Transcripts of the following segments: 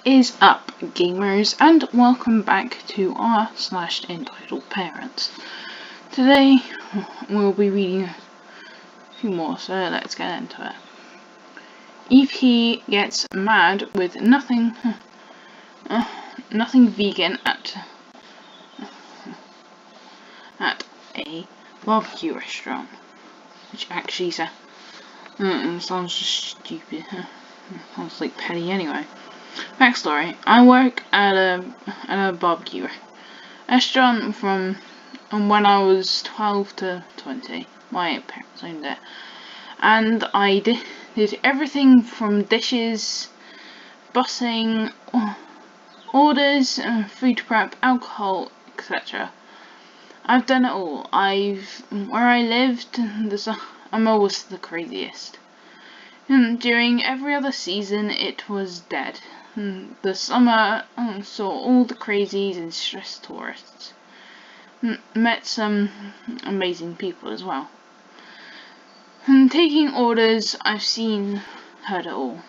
is up, gamers, and welcome back to r/entitled parents. Today we'll be reading a few more, so let's get into it. EP gets mad with nothing vegan at a barbecue restaurant, which actually sounds just stupid. Sounds like petty anyway. Backstory: I work at a barbecue restaurant from when I was 12 to 20. My parents owned it, and I did everything from dishes, bussing, orders, food prep, alcohol, etc. I've done it all. Where I lived, I'm always the craziest. During every other season, it was dead. The summer saw all the crazies and stressed tourists. Met some amazing people as well. Taking orders, I've heard it all.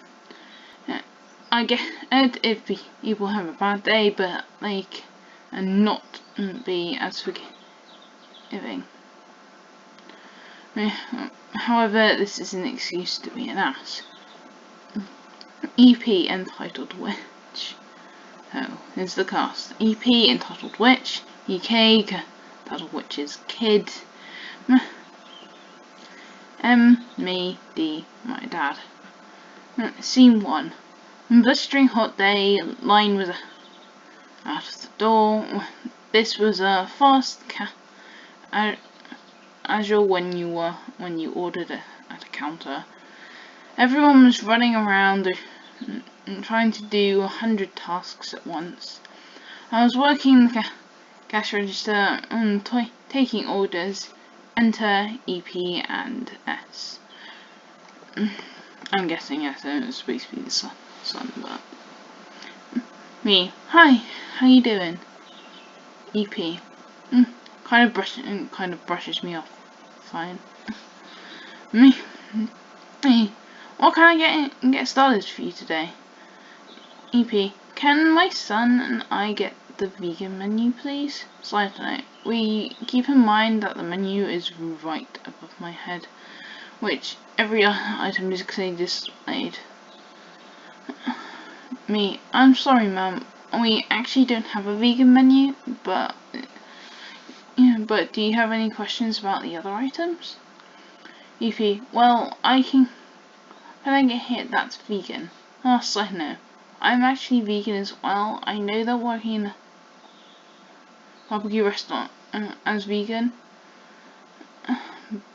I get it if people have a bad day, but and not be as forgiving. However, this is an excuse to be an ass. EP entitled Witch. Oh, here's the cast. EP entitled Witch. EK entitled Witch's Kid. Me, D, my dad. Scene 1. Blistering hot day, line was out of the door. This was a fast casual when you ordered it at a counter. Everyone was running around trying to do 100 tasks at once. I was working the cash register taking orders. Enter EP and S. I'm guessing S is supposed to be the son, but me. Hi, how you doing? EP. Kind of brushes me off. Fine. Me. What can I get started for you today? EP. Can my son and I get the vegan menu, please? Side note: we keep in mind that the menu is right above my head, which every item is clearly displayed. Me. I'm sorry, ma'am. We actually don't have a vegan menu, but do you have any questions about the other items? EP. Well, can I get here that's vegan? Side note: I'm actually vegan as well. I know that working in a barbecue restaurant as vegan,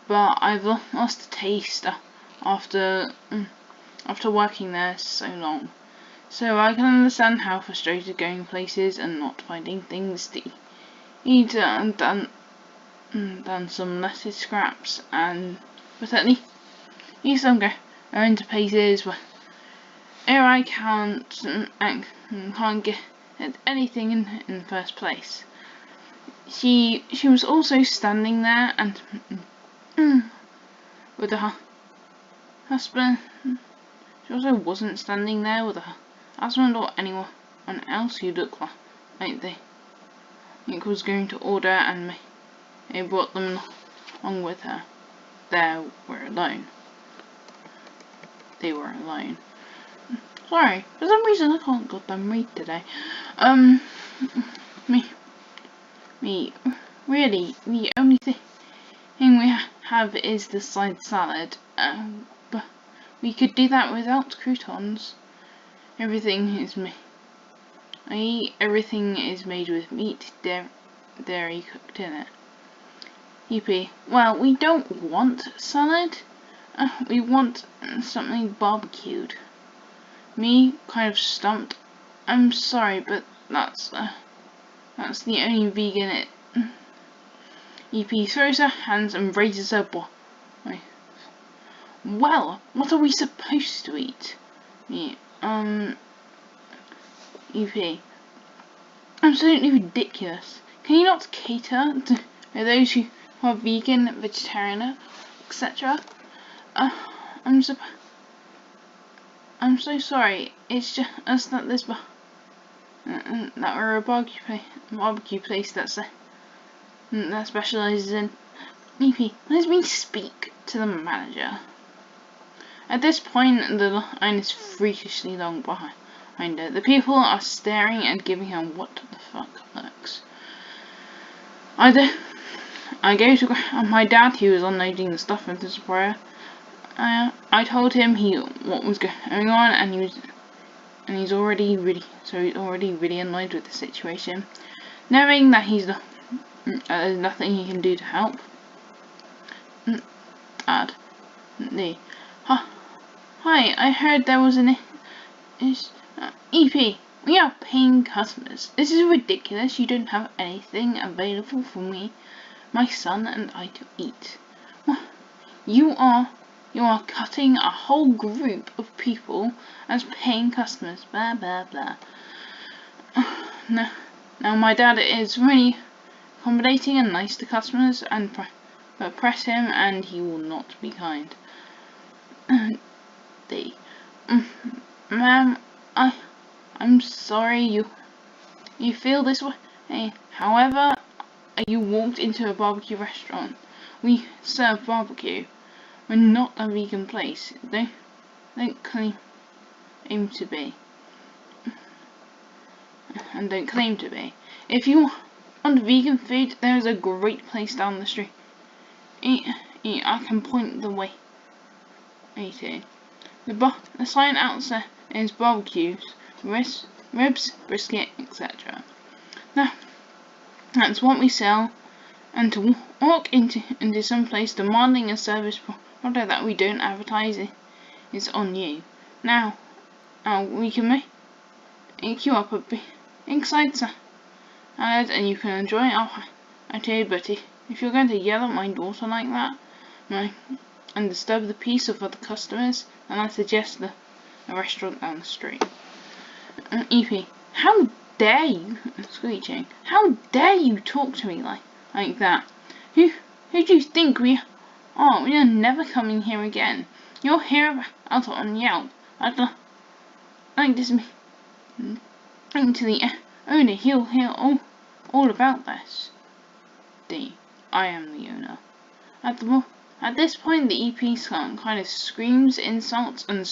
but I've lost the taste after working there so long. So I can understand how frustrated going places and not finding things to eat. Done some lettuce scraps, but at least I'm going into places where I can't get anything in the first place. She was also standing there and with her husband. She also wasn't standing there with her husband or anyone else who looked like they was going to order, and they brought them along with her. They were alone. Sorry, for some reason I can't goddamn read today. Really, the only thing we have is the side salad. But we could do that without croutons. Everything is made with meat, dairy cooked in it. EP. Well, we don't want salad. We want something barbecued. Me, kind of stumped. I'm sorry, but that's the only vegan EP throws her hands and raises her voice. Well, what are we supposed to eat? Me. EP. Absolutely ridiculous. Can you not cater to those who are vegan, vegetarian, etc.? I'm so sorry. It's just us that that we're a barbecue place that specialises in. EP, let me speak to the manager. At this point, the line is freakishly long behind her. The people are staring and giving her what the fuck looks. I go to grab my dad, who was unloading the stuff into the sprayer. I told him what was going on, and he's already really annoyed with the situation, knowing that there's nothing he can do to help. Dad, hi, I heard there was EP. We are paying customers. This is ridiculous. You don't have anything available for me, my son, and I to eat. You are cutting a whole group of people as paying customers. Blah blah blah. Now my dad is really accommodating and nice to customers, but press him and he will not be kind. Ma'am, I'm sorry you feel this way. However, you walked into a barbecue restaurant. We serve barbecue. We're not a vegan place. Don't claim to be. And don't claim to be. If you want vegan food, there is a great place down the street. I can point the way to. The sign outside is barbecues, ribs, brisket, etc. Now, that's what we sell, and to walk into some place demanding a service product that we don't advertise is on you. Now we can make you up a big side salad, and you can enjoy our food, but if you're going to yell at my daughter like that, and disturb the peace of other customers, then I suggest the restaurant down the street. EP, how dare you, screeching, how dare you talk to me like that? Who do you think we are? We are never coming here again. You're here out on Yelp. I'd like this to the owner. He'll hear all about this. I am the owner. At this point, the EP kind of screams insults and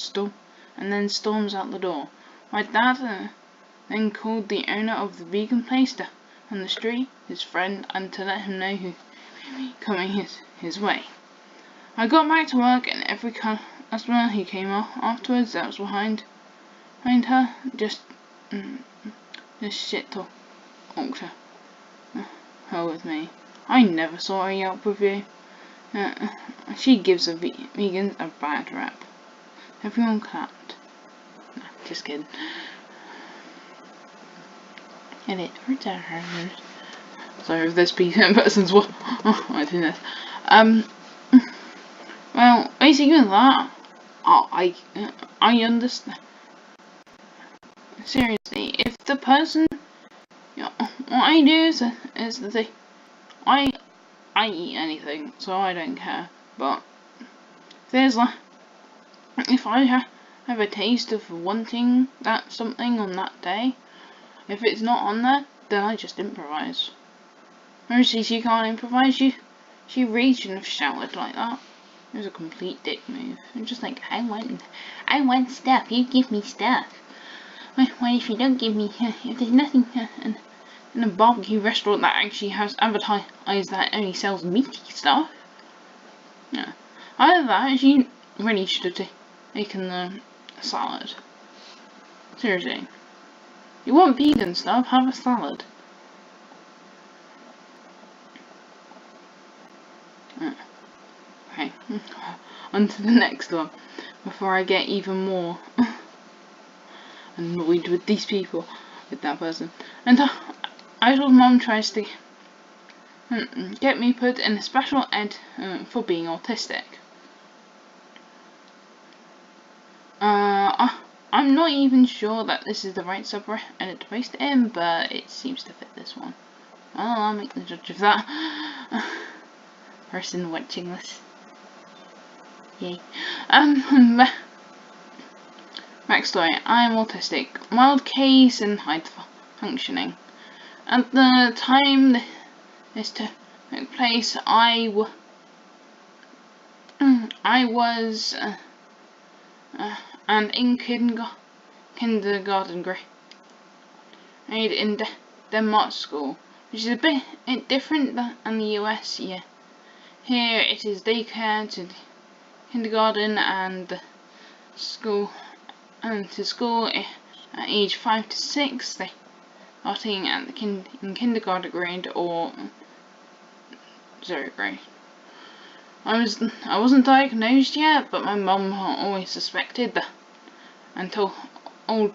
then storms out the door. My dad then called the owner of the vegan place down the street, his friend, and to let him know who coming his way. I got back to work, and every customer who came afterwards that was behind her just shit talked her with me. I never saw a Yelp review. She gives vegans a bad rap. Everyone clapped. No, just kidding. And it hurts our heart. Sorry if this person's what. Oh my goodness. Well, basically that. I understand. Seriously, if the person, what I do is the thing. I eat anything, so I don't care. But if I have a taste of wanting that something on that day, if it's not on there, then I just improvise. Mostly she can't improvise. She reached and shouted like that. It was a complete dick move. I'm just like, I want stuff. You give me stuff. What if you don't give me? If there's nothing in a barbecue restaurant that actually has advertised that only sells meaty stuff. Yeah. Either that, she really should have taken the salad. Seriously. You want vegan stuff? Have a salad. Okay. On to the next one. Before I get even more annoyed with these people, with that person. And I told Mum tries to get me put in a special ed for being autistic. I'm not even sure that this is the right subreddit to post it in, but it seems to fit this one. Well, I'll make the judge of that. Person watching this. Yay. Backstory: I am autistic, mild case and high functioning. At the time this took place, I was and in kindergarten grade in Denmark school, which is a bit different than the US. Yeah, here it is daycare to kindergarten and school to school at age 5 to 6. They starting at the in kindergarten grade or 0th grade. I wasn't diagnosed yet, but my mum always suspected that until all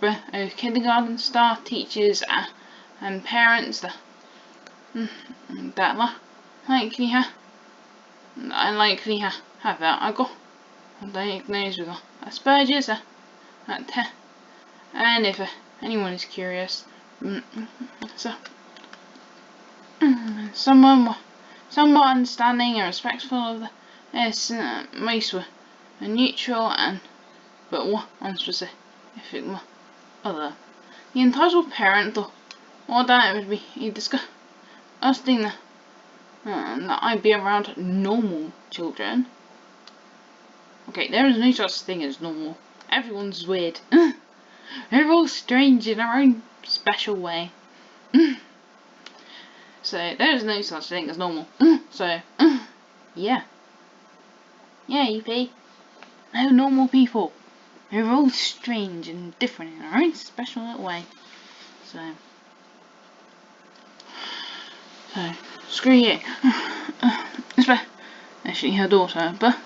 kindergarten staff, teachers, and parents that likely have that. I got diagnosed with Asperger's at 10, and if anyone is curious, so somewhat understanding and respectful of this, most were neutral but one specific other. The entitled parent thought that it would be disgusting that I'd be around normal children. Okay, there is no such thing as normal. Everyone's weird. They're all strange in their own special way. So there is no such thing as normal. So yeah, EP. No normal people. They're all strange and different in their own special little way. So screw you. Especially her daughter. But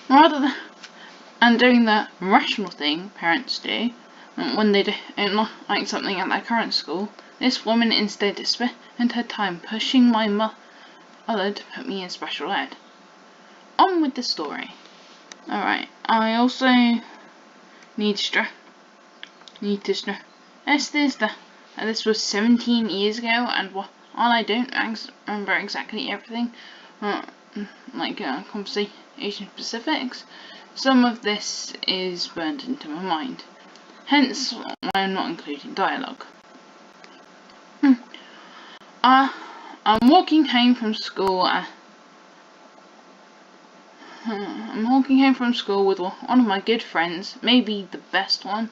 rather than doing the rational thing parents do when they don't like something at their current school, this woman instead spent her time pushing my mother to put me in special ed. On with the story. Alright, I also need to stress this that this was 17 years ago, and while I don't remember exactly everything, conversation specifics, some of this is burned into my mind. Hence why I'm not including dialogue. I'm walking home from school. I'm walking home from school with one of my good friends, maybe the best one.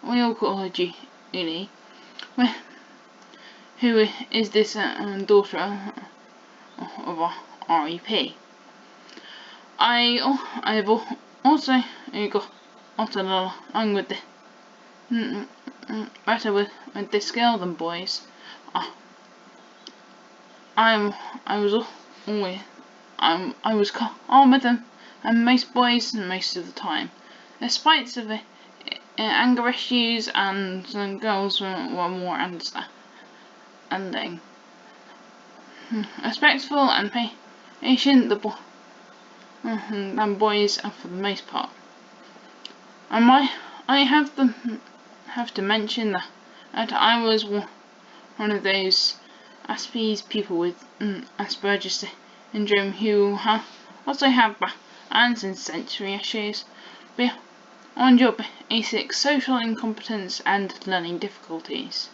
We all call her Julie, who is this daughter of our REP. I've also got along with better with this girl than boys. I was calm with them and most boys most of the time, despite severe anger issues, and some girls were more understanding, respectful and patient than boys for the most part. And I have to mention that I was one of those people with Asperger's syndrome who also have balance and sensory issues beyond your basic social incompetence and learning difficulties.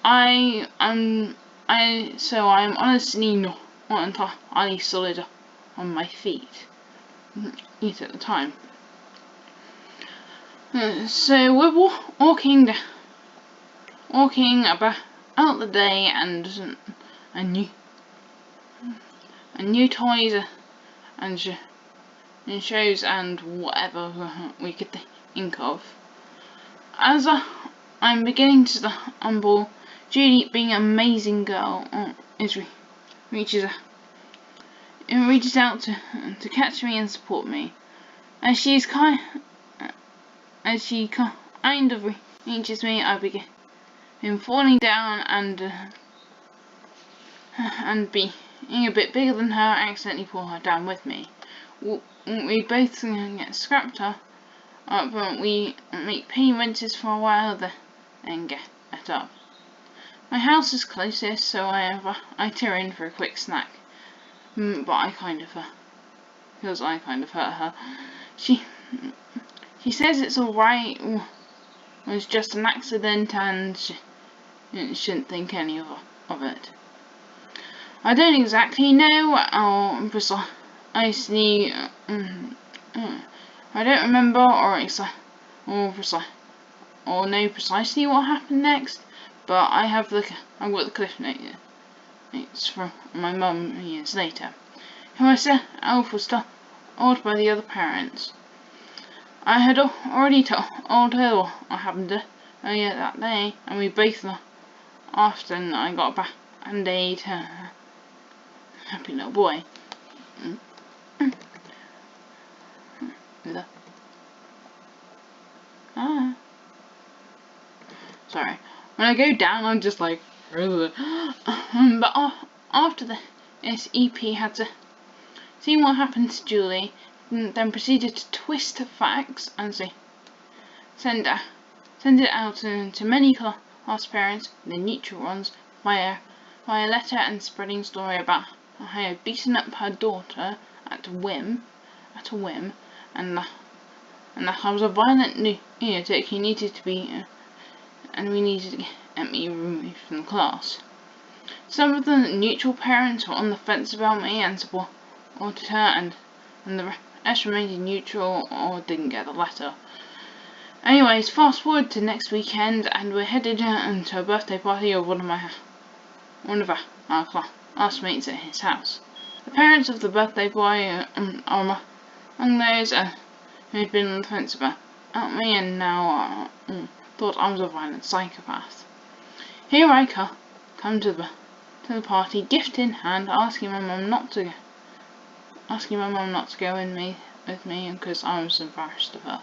I am honestly not entirely solid on my feet, yet at the time. So we're walking about out the day, and new toys and shows and whatever we could think of. As I'm beginning to stumble, Judy, being an amazing girl, reaches out to catch me and support me. As she kind of reaches me, I begin falling down and being a bit bigger than her, I accidentally pull her down with me. We both get scrapped up, but we make pain rinses for a while, then get up. My house is closest, so I tear in for a quick snack. But I kind of hurt her. She She says it's alright, it was just an accident and she shouldn't think any of it. I don't exactly know or precisely, I don't remember or know precisely what happened next, but I've got the cliff notes from my mum years later, who I said Elf was told by the other parents. I had already told her what happened earlier that day, and we both laughed, and I got a band-aid. Happy little boy. Sorry. When I go down, I'm just like, but after this, EP had to see what happened to Julie, and then proceeded to twist the facts and send it out to many class parents, the neutral ones, via letter and spreading story about how I had beaten up her daughter at a whim, and that I was a violent lunatic who needed to be, and we needed to get me removed from the class. Some of the neutral parents were on the fence about me and supported her, and the rest remained neutral or didn't get the letter. Anyways, fast forward to next weekend, and we're headed to a birthday party of one of our classmates at his house. The parents of the birthday boy are among those who had been on the fence about me and now thought I was a violent psychopath. Here I come to the party, gift in hand, asking my mum not to go with me because I was embarrassed of her.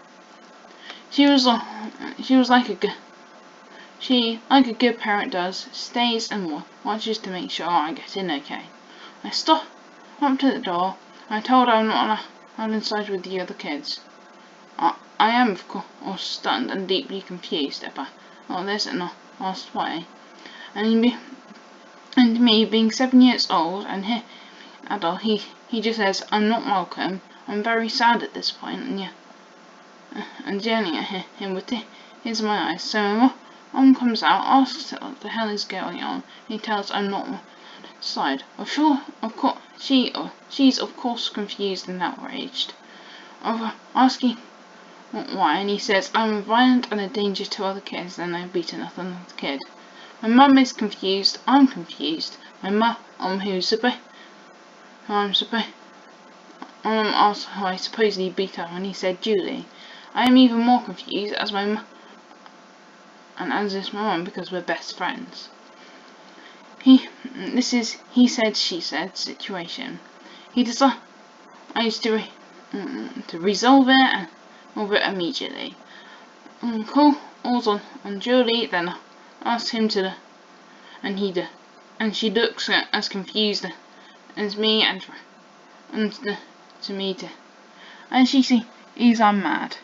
She was like a good parent does, stays and watches to make sure I get in okay. I stopped at the door. I told her I'm not allowed inside with the other kids. I am, of course, stunned and deeply confused about all this and asked why. And me being 7 years old and he adult, he just says, I'm not welcome. I'm very sad at this point, and yelling at him with tears in my eyes. So my mum comes out, asks what the hell is going on. He tells I'm not inside. Of course, she's of course confused and outraged. Of asking why, and he says I'm violent and a danger to other kids, and I've beaten another kid. My mum is confused. I'm confused. My mum, asked how I supposedly beat her, and he said Julie. I am even more confused as my mum, and as is my mum, because we're best friends. This is he said she said situation. He decides to resolve it immediately. Calls on Julie, then asks him to, and she looks as confused as me and to me too, and she sees I'm mad.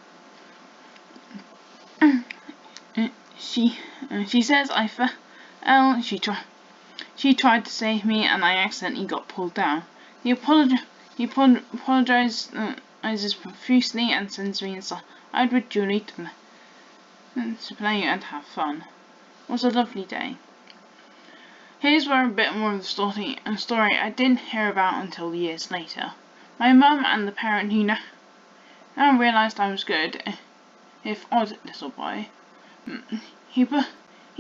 She says I fell. She tried to save me, and I accidentally got pulled down. He apologizes profusely and sends me inside with Julie to play and have fun. It was a lovely day. Here's where a bit more of the story I didn't hear about until years later. My mum and the parent who now realised I was good, if odd little boy. He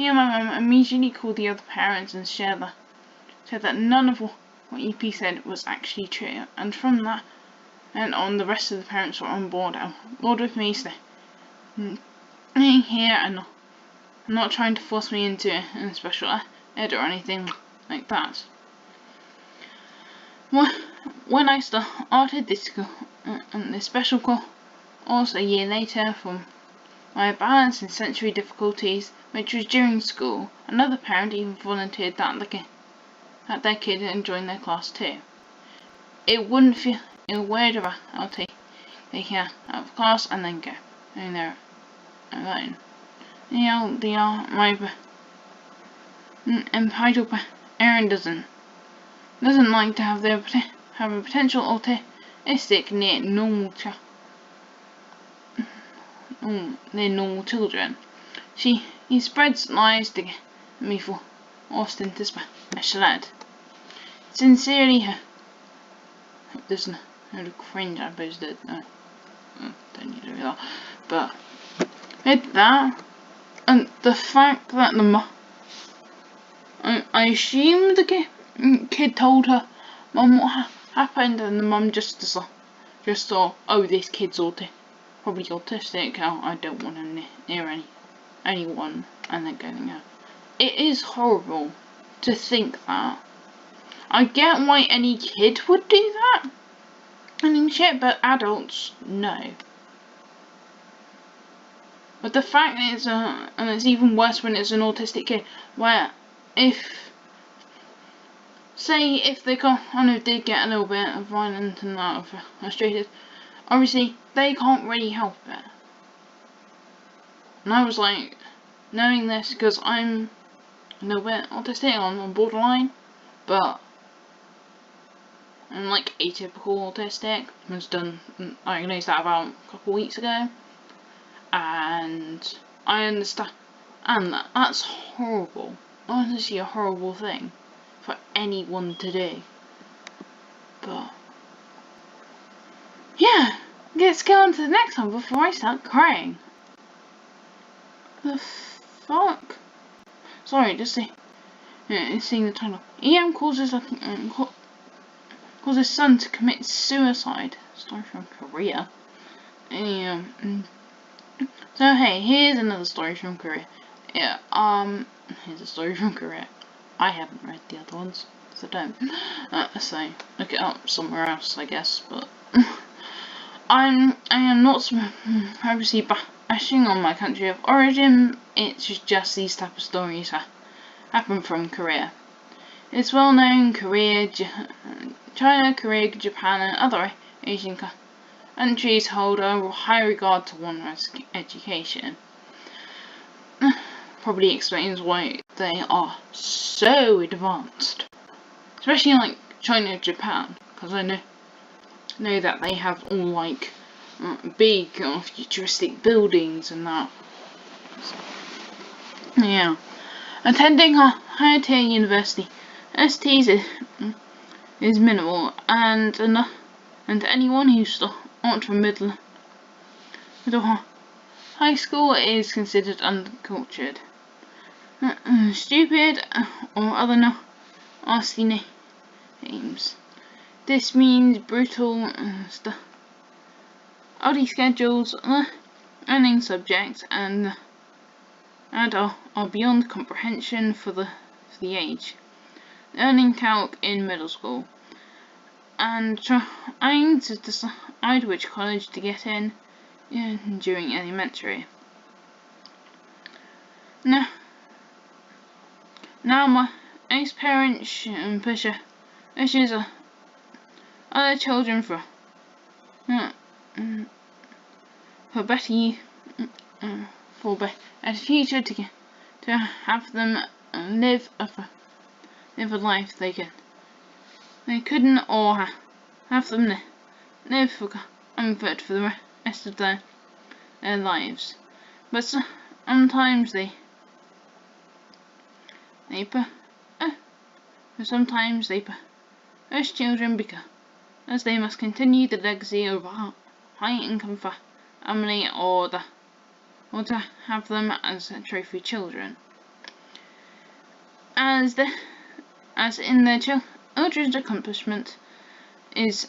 and my mum immediately called the other parents and said that none of what EP said was actually true, and from that and on the rest of the parents were on board with me staying here and not trying to force me into a special ed or anything like that. When I started this special course a year later from my balance and sensory difficulties, which was during school, another parent even volunteered that their kid had joined their class too. It wouldn't feel weird if I'll take her out of class and then go in there alone. My entitled parent doesn't like to have a potential autistic near normal child they're normal children. He spreads lies to get me for Austin to special ed. Sincerely, hope there's no cringe I posted. No, don't need to do that. But with that, and the fact that I assume the kid told her mum what happened, and the mum just saw, oh, this kid's probably autistic. Oh, I don't want to near anyone, and then going out. It is horrible to think that. I get why any kid would do that, and shit, but adults, no. But the fact is, and it's even worse when it's an autistic kid, where if they kind of did get a little bit violent and that, or frustrated, obviously they can't really help it. And I was like, knowing this, because I'm a little bit autistic, I'm on borderline, but I'm like atypical autistic. I was diagnosed that about a couple of weeks ago, and I understand, and that's horrible. Honestly, a horrible thing for anyone to do. But yeah, let's go on to the next one before I start crying. The fuck? Sorry, just seeing the title. EM causes his son to commit suicide. Story from Korea. So hey, here's another story from Korea. Yeah, here's a story from Korea. I haven't read the other ones, so don't. So look it up somewhere else, I guess. But I am not obviously bashing on my country of origin. It's just these type of stories happen from Korea. It's well known China, Korea, Japan, and other Asian countries hold a high regard to one's education. Probably explains why they are so advanced, especially in like China and Japan, because I know that they have all like big futuristic buildings and that. Yeah, attending a higher tier university, STs is minimal, and anyone who's not from middle high school is considered uncultured, stupid, or other nasty names. This means brutal study schedules, learning subjects, and are beyond comprehension for the age. Learning calc in middle school, and trying to decide which college to get in during elementary. Now my ex-parents pushes other children for better future to have them live a life they couldn't, or have them live for comfort for the rest of their lives. But sometimes sometimes they push children as they must continue the legacy of a high-income family, or to have them as trophy children. As in their children's accomplishment is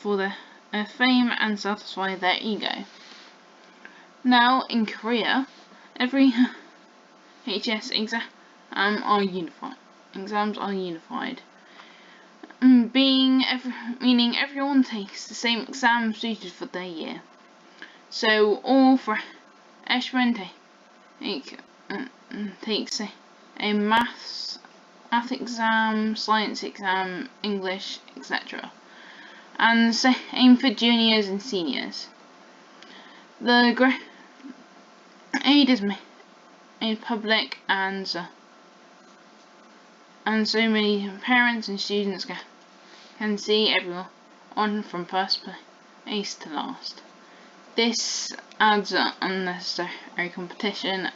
for their fame and satisfy their ego. Now in Korea, every HS exams are unified. Meaning everyone takes the same exam suited for their year. So all freshmen takes a math exam, science exam, English, etc. And the same for juniors and seniors. The grade is made public, and so many parents and students can see everyone from first place to last. This adds unnecessary competition,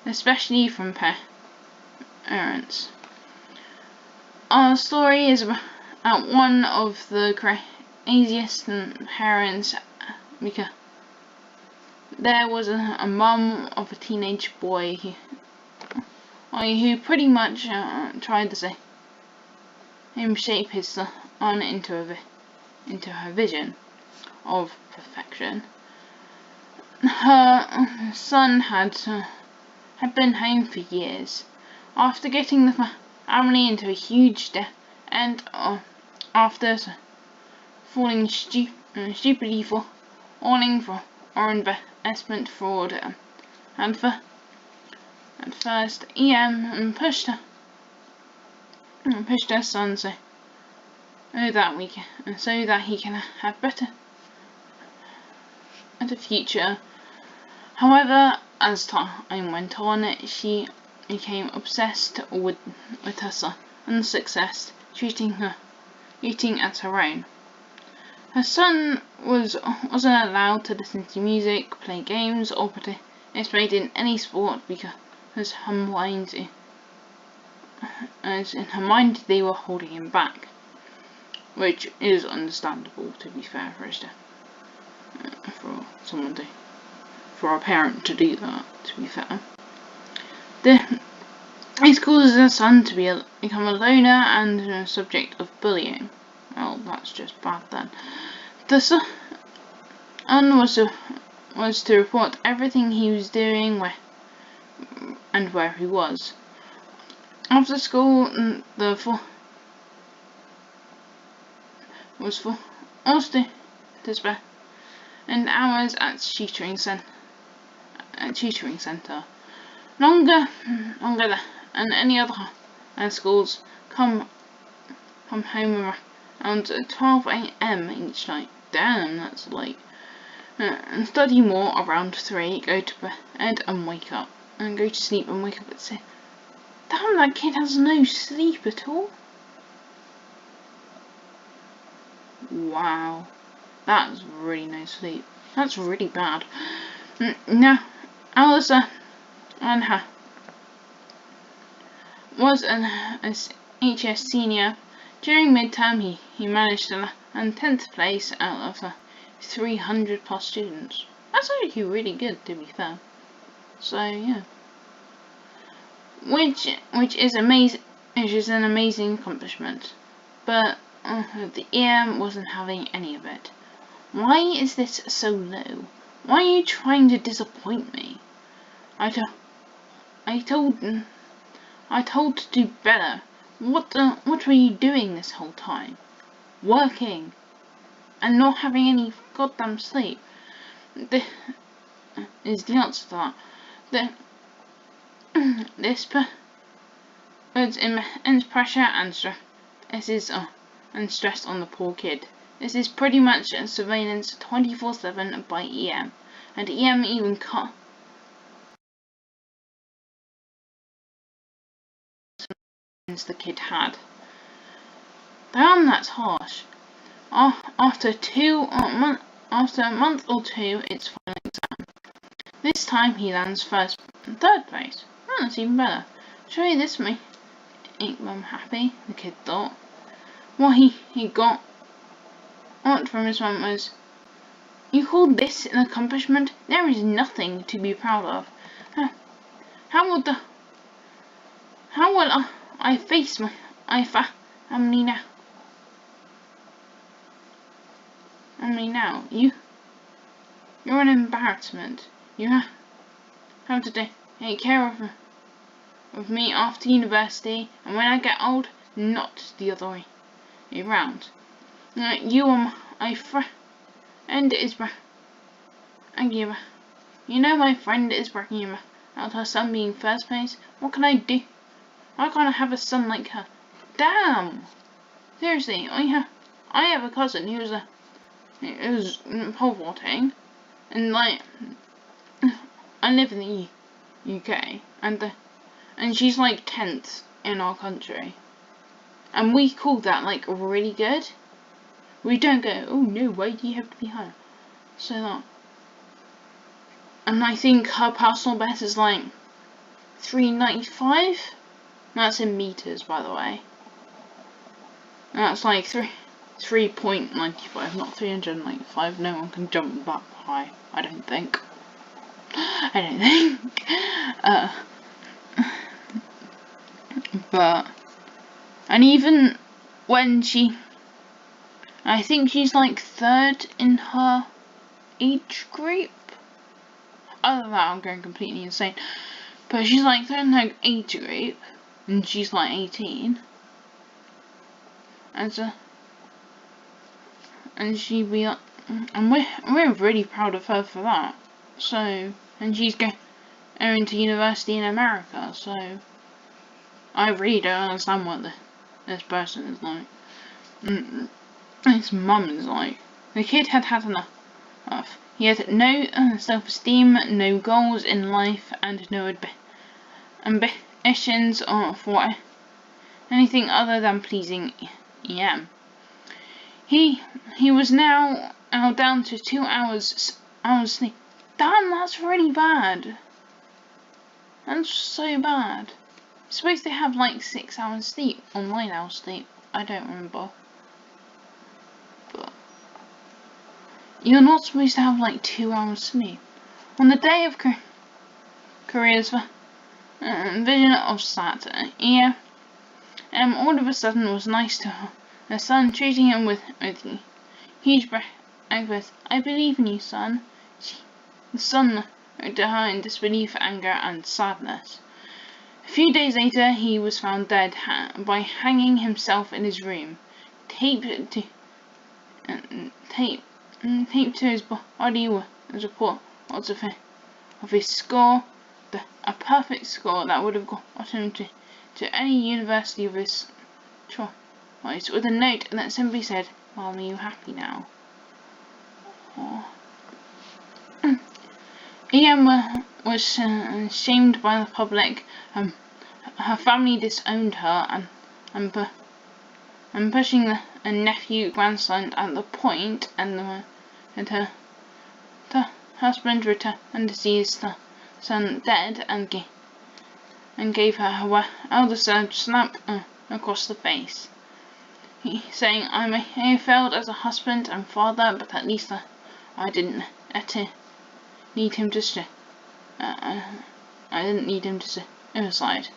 especially from parents. Our story is about one of the craziest parents, because there was a mum of a teenage boy who pretty much tried to shape his son into her vision of perfection. Her son had been home for years after getting the family into a huge debt, and after falling stupidly for investment fraud, and first EM pushed her son so that he can have a future. However, as time went on, she became obsessed with her son's success, treating at her own. Her son wasn't allowed to listen to music, play games, or participate in any sport because in her mind they were holding him back, which is understandable, to be fair, for a parent to do that, to be fair. This causes her son to become a loner and a subject of bullying. Well, that's just bad then. The son was to report everything he was doing, where he was. After school, was forced to spend hours at tutoring centre, longer than any other schools. Come home around 12 a.m. each night. Damn, that's late. And study more around 3. Go to bed and wake up, and go to sleep and wake up at 6. Damn, that kid has no sleep at all. Wow, that's really no sleep. That's really bad. Now, Alice and her was an HS senior. During midterm, he managed to land 10th place out of 300 plus students. That's actually really good, to be fair. So yeah, which is amazing. Which is an amazing accomplishment. But the EM wasn't having any of it. Why is this so low? Why are you trying to disappoint me? I told to do better. What were you doing this whole time? Working and not having any goddamn sleep. This is the answer to that. This puts immense pressure and stress on the poor kid. This is pretty much surveillance 24/7 by EM, and EM even cut the kid had. Damn, that's harsh. After a month or two, it's final exam. This time he lands first and 3rd place. Oh, that's even better. Surely this may make Mum happy, the kid thought. What he got from his mum was, "You call this an accomplishment? There is nothing to be proud of. How will I face my family now? You're an embarrassment. You have to take care of me after university, and when I get old, not the other way around. You are my friend is bragging. You know my friend is bragging about her son being 1st place. What can I do? Why can't I have a son like her? Damn! Seriously, I have a cousin who was pole vaulting, and like, I live in the UK, and she's like 10th in our country, and we call that like really good. We don't go, oh no, why do you have to be higher? So that, and I think her personal best is like 395. That's in meters, by the way. And that's like 3.95, not 395. No one can jump that high. I don't think. But, and even when I think she's like third in her age group. Other than that, I'm going completely insane. But she's like third in her age group, and she's like 18. And so, and and we're really proud of her for that. So, and she's going to university in America. So, I really don't understand what this person is like. His mum is like. The kid had enough. He had no self-esteem, no goals in life, and no ambitions for anything other than pleasing EM. He was now down to 2 hours sleep. Damn, that's really bad. That's so bad. You're supposed to have like 6 hours sleep or 9 hours sleep. I don't remember. But you're not supposed to have like 2 hours sleep. On the day of Korea's vision of Saturn, all of a sudden was nice to her son, treating him with huge breakfast. I believe in you, son. The son looked at her in disbelief, anger, and sadness. A few days later, he was found dead by hanging himself in his room, taped to his body was reports of his score, a perfect score that would have gotten him to any university of his choice, with a note that simply said, "Mom, are you happy now?" EM was shamed by the public. Her family disowned her, and pushing a nephew, grandson at the point, and her husband returned to see his son dead, and gave her eldest son slap across the face, saying, "I may have failed as a husband and father, but at least I didn't need him to suicide.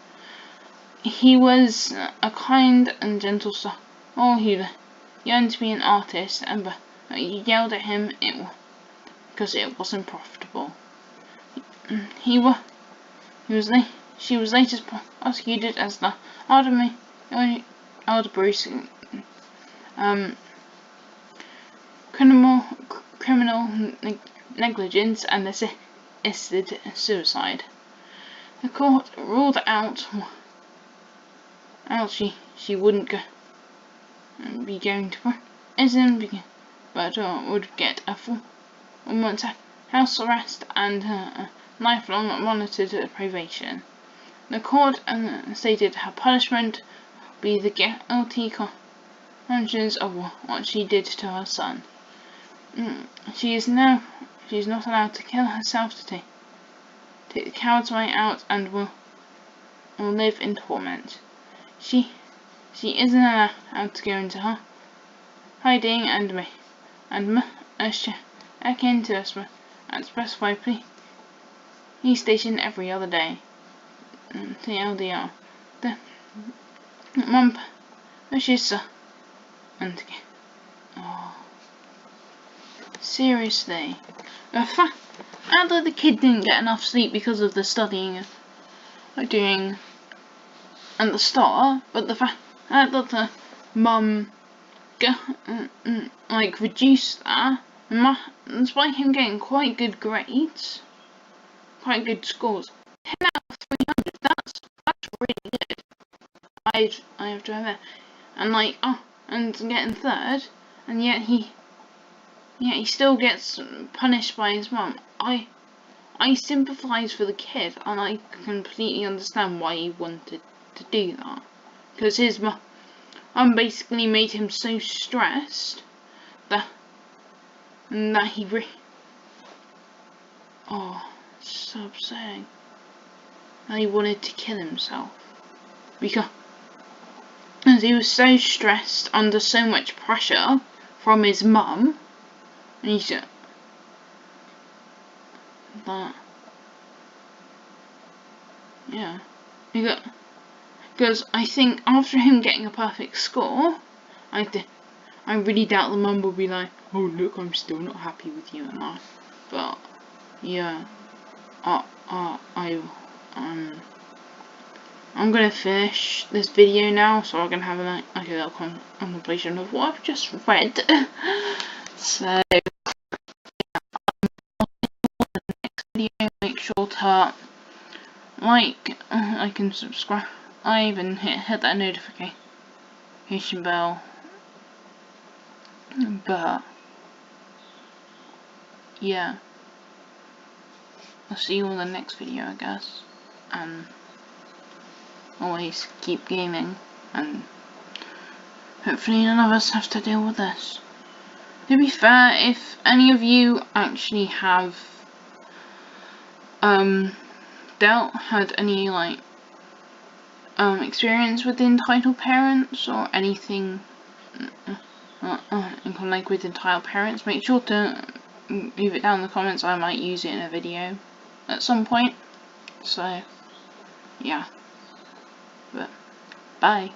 He was a kind and gentle soul. He yearned to be an artist, but you yelled at him because it wasn't profitable." She was later prosecuted as the elder Bruce criminal negligence and assisted suicide. The court ruled out she wouldn't be going to prison, but would get a 4-month house arrest and lifelong monitored probation. The court stated her punishment would be the guilty conscience of what she did to her son. She is not allowed to kill herself, to take the coward's way out, and will live in torment. She isn't allowed to go into hiding and check into a specified police station every other day. The LDR. The mum pushes her and seriously. The fact that the kid didn't get enough sleep because of the studying doing at the start, but the fact that the mum reduced that, despite him getting quite good grades, quite good scores, 10 out of 300. That's really good. I have to admit, and and getting third, and yet he still gets punished by his mum. I sympathise for the kid, and I completely understand why he wanted to do that, because his mum basically made him so stressed that he Oh, so upsetting. And he wanted to kill himself. Because he was so stressed under so much pressure from his mum. And he said that. Yeah. Because I think after him getting a perfect score, I really doubt the mum will be like, oh look, I'm still not happy with you and that. But yeah, I'm gonna finish this video now, so I'm gonna have a little contemplation of what I've just read. So next video, make sure to like and subscribe. I even hit that notification bell. But yeah, I'll see you in the next video, I guess. And always keep gaming, and hopefully none of us have to deal with this. To be fair, if any of you actually have had any experience with entitled parents or anything in contact with entitled parents, make sure to leave it down in the comments. I might use it in a video at some point. So yeah, but bye.